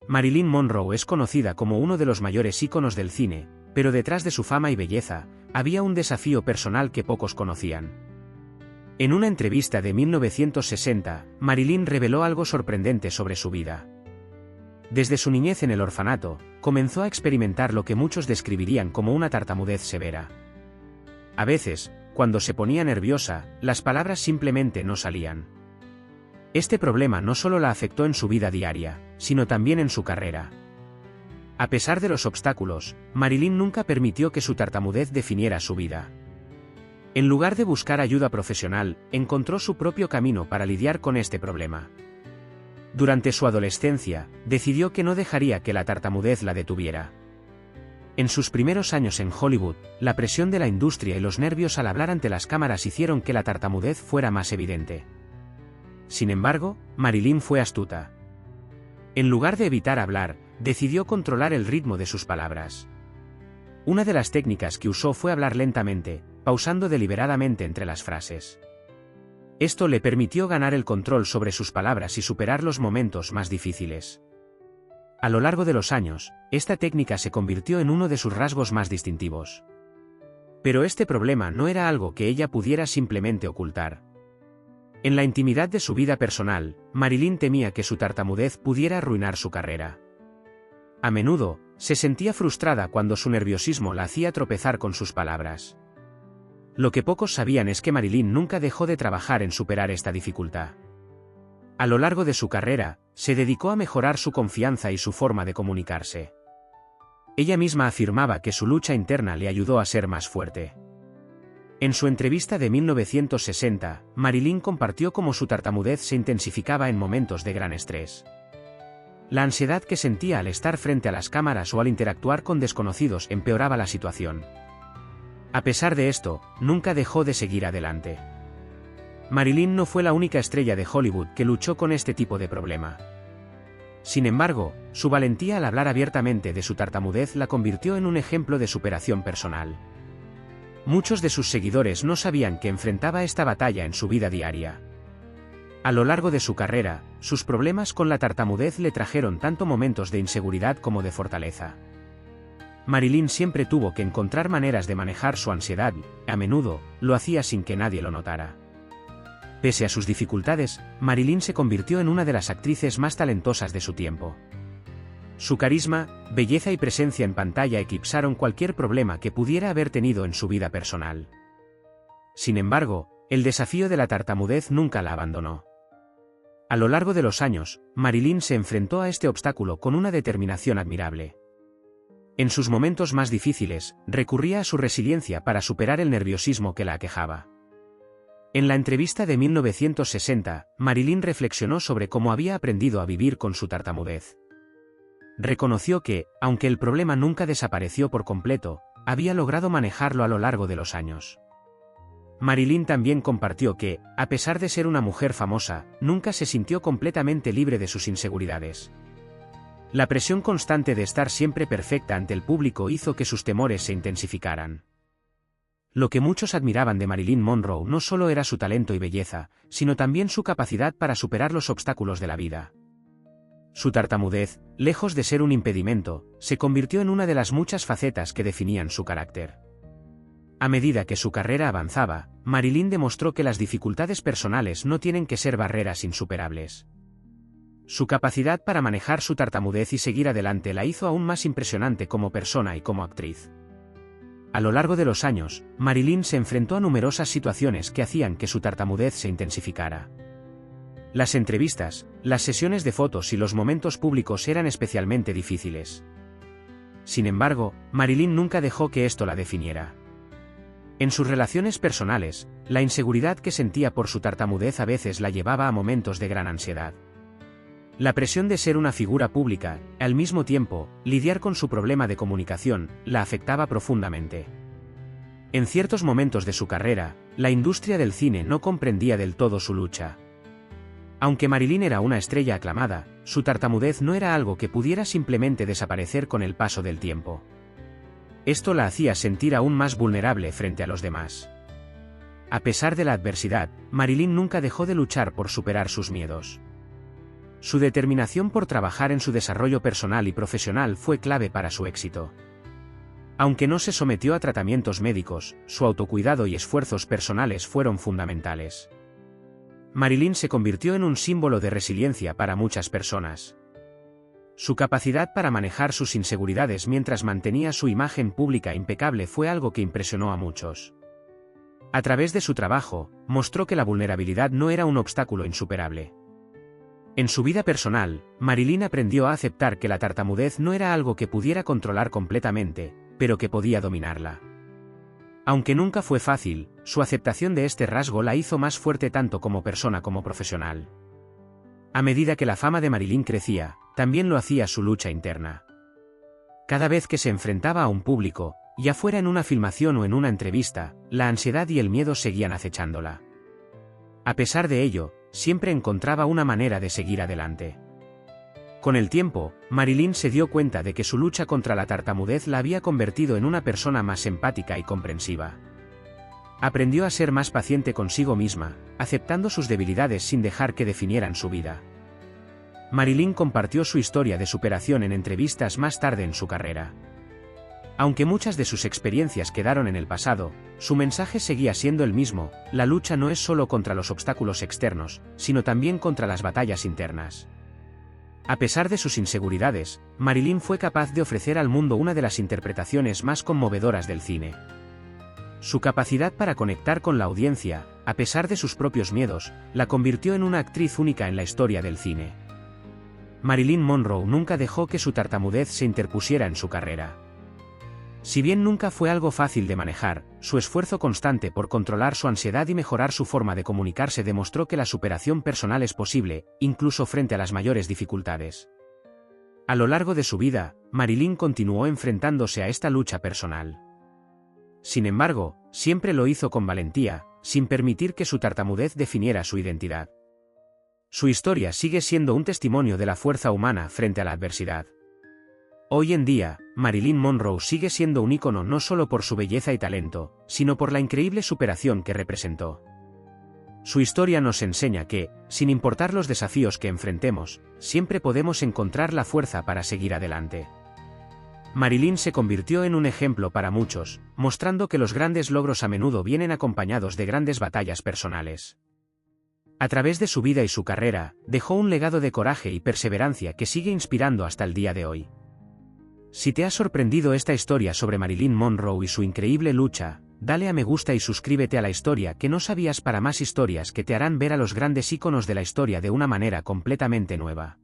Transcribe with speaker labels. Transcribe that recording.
Speaker 1: Marilyn Monroe es conocida como uno de los mayores íconos del cine, pero detrás de su fama y belleza, había un desafío personal que pocos conocían. En una entrevista de 1960, Marilyn reveló algo sorprendente sobre su vida. Desde su niñez en el orfanato, comenzó a experimentar lo que muchos describirían como una tartamudez severa. A veces, cuando se ponía nerviosa, las palabras simplemente no salían. Este problema no solo la afectó en su vida diaria, sino también en su carrera. A pesar de los obstáculos, Marilyn nunca permitió que su tartamudez definiera su vida. En lugar de buscar ayuda profesional, encontró su propio camino para lidiar con este problema. Durante su adolescencia, decidió que no dejaría que la tartamudez la detuviera. En sus primeros años en Hollywood, la presión de la industria y los nervios al hablar ante las cámaras hicieron que la tartamudez fuera más evidente. Sin embargo, Marilyn fue astuta. En lugar de evitar hablar, decidió controlar el ritmo de sus palabras. Una de las técnicas que usó fue hablar lentamente, pausando deliberadamente entre las frases. Esto le permitió ganar el control sobre sus palabras y superar los momentos más difíciles. A lo largo de los años, esta técnica se convirtió en uno de sus rasgos más distintivos. Pero este problema no era algo que ella pudiera simplemente ocultar. En la intimidad de su vida personal, Marilyn temía que su tartamudez pudiera arruinar su carrera. A menudo, se sentía frustrada cuando su nerviosismo la hacía tropezar con sus palabras. Lo que pocos sabían es que Marilyn nunca dejó de trabajar en superar esta dificultad. A lo largo de su carrera, se dedicó a mejorar su confianza y su forma de comunicarse. Ella misma afirmaba que su lucha interna le ayudó a ser más fuerte. En su entrevista de 1960, Marilyn compartió cómo su tartamudez se intensificaba en momentos de gran estrés. La ansiedad que sentía al estar frente a las cámaras o al interactuar con desconocidos empeoraba la situación. A pesar de esto, nunca dejó de seguir adelante. Marilyn no fue la única estrella de Hollywood que luchó con este tipo de problema. Sin embargo, su valentía al hablar abiertamente de su tartamudez la convirtió en un ejemplo de superación personal. Muchos de sus seguidores no sabían que enfrentaba esta batalla en su vida diaria. A lo largo de su carrera, sus problemas con la tartamudez le trajeron tanto momentos de inseguridad como de fortaleza. Marilyn siempre tuvo que encontrar maneras de manejar su ansiedad, y, a menudo, lo hacía sin que nadie lo notara. Pese a sus dificultades, Marilyn se convirtió en una de las actrices más talentosas de su tiempo. Su carisma, belleza y presencia en pantalla eclipsaron cualquier problema que pudiera haber tenido en su vida personal. Sin embargo, el desafío de la tartamudez nunca la abandonó. A lo largo de los años, Marilyn se enfrentó a este obstáculo con una determinación admirable. En sus momentos más difíciles, recurría a su resiliencia para superar el nerviosismo que la aquejaba. En la entrevista de 1960, Marilyn reflexionó sobre cómo había aprendido a vivir con su tartamudez. Reconoció que, aunque el problema nunca desapareció por completo, había logrado manejarlo a lo largo de los años. Marilyn también compartió que, a pesar de ser una mujer famosa, nunca se sintió completamente libre de sus inseguridades. La presión constante de estar siempre perfecta ante el público hizo que sus temores se intensificaran. Lo que muchos admiraban de Marilyn Monroe no solo era su talento y belleza, sino también su capacidad para superar los obstáculos de la vida. Su tartamudez, lejos de ser un impedimento, se convirtió en una de las muchas facetas que definían su carácter. A medida que su carrera avanzaba, Marilyn demostró que las dificultades personales no tienen que ser barreras insuperables. Su capacidad para manejar su tartamudez y seguir adelante la hizo aún más impresionante como persona y como actriz. A lo largo de los años, Marilyn se enfrentó a numerosas situaciones que hacían que su tartamudez se intensificara. Las entrevistas, las sesiones de fotos y los momentos públicos eran especialmente difíciles. Sin embargo, Marilyn nunca dejó que esto la definiera. En sus relaciones personales, la inseguridad que sentía por su tartamudez a veces la llevaba a momentos de gran ansiedad. La presión de ser una figura pública, al mismo tiempo, lidiar con su problema de comunicación, la afectaba profundamente. En ciertos momentos de su carrera, la industria del cine no comprendía del todo su lucha. Aunque Marilyn era una estrella aclamada, su tartamudez no era algo que pudiera simplemente desaparecer con el paso del tiempo. Esto la hacía sentir aún más vulnerable frente a los demás. A pesar de la adversidad, Marilyn nunca dejó de luchar por superar sus miedos. Su determinación por trabajar en su desarrollo personal y profesional fue clave para su éxito. Aunque no se sometió a tratamientos médicos, su autocuidado y esfuerzos personales fueron fundamentales. Marilyn se convirtió en un símbolo de resiliencia para muchas personas. Su capacidad para manejar sus inseguridades mientras mantenía su imagen pública impecable fue algo que impresionó a muchos. A través de su trabajo, mostró que la vulnerabilidad no era un obstáculo insuperable. En su vida personal, Marilyn aprendió a aceptar que la tartamudez no era algo que pudiera controlar completamente, pero que podía dominarla. Aunque nunca fue fácil, su aceptación de este rasgo la hizo más fuerte tanto como persona como profesional. A medida que la fama de Marilyn crecía, también lo hacía su lucha interna. Cada vez que se enfrentaba a un público, ya fuera en una filmación o en una entrevista, la ansiedad y el miedo seguían acechándola. A pesar de ello, siempre encontraba una manera de seguir adelante. Con el tiempo, Marilyn se dio cuenta de que su lucha contra la tartamudez la había convertido en una persona más empática y comprensiva. Aprendió a ser más paciente consigo misma, aceptando sus debilidades sin dejar que definieran su vida. Marilyn compartió su historia de superación en entrevistas más tarde en su carrera. Aunque muchas de sus experiencias quedaron en el pasado, su mensaje seguía siendo el mismo: la lucha no es solo contra los obstáculos externos, sino también contra las batallas internas. A pesar de sus inseguridades, Marilyn fue capaz de ofrecer al mundo una de las interpretaciones más conmovedoras del cine. Su capacidad para conectar con la audiencia, a pesar de sus propios miedos, la convirtió en una actriz única en la historia del cine. Marilyn Monroe nunca dejó que su tartamudez se interpusiera en su carrera. Si bien nunca fue algo fácil de manejar, su esfuerzo constante por controlar su ansiedad y mejorar su forma de comunicarse demostró que la superación personal es posible, incluso frente a las mayores dificultades. A lo largo de su vida, Marilyn continuó enfrentándose a esta lucha personal. Sin embargo, siempre lo hizo con valentía, sin permitir que su tartamudez definiera su identidad. Su historia sigue siendo un testimonio de la fuerza humana frente a la adversidad. Hoy en día, Marilyn Monroe sigue siendo un ícono no solo por su belleza y talento, sino por la increíble superación que representó. Su historia nos enseña que, sin importar los desafíos que enfrentemos, siempre podemos encontrar la fuerza para seguir adelante. Marilyn se convirtió en un ejemplo para muchos, mostrando que los grandes logros a menudo vienen acompañados de grandes batallas personales. A través de su vida y su carrera, dejó un legado de coraje y perseverancia que sigue inspirando hasta el día de hoy. Si te ha sorprendido esta historia sobre Marilyn Monroe y su increíble lucha, dale a me gusta y suscríbete a La Historia que no sabías para más historias que te harán ver a los grandes íconos de la historia de una manera completamente nueva.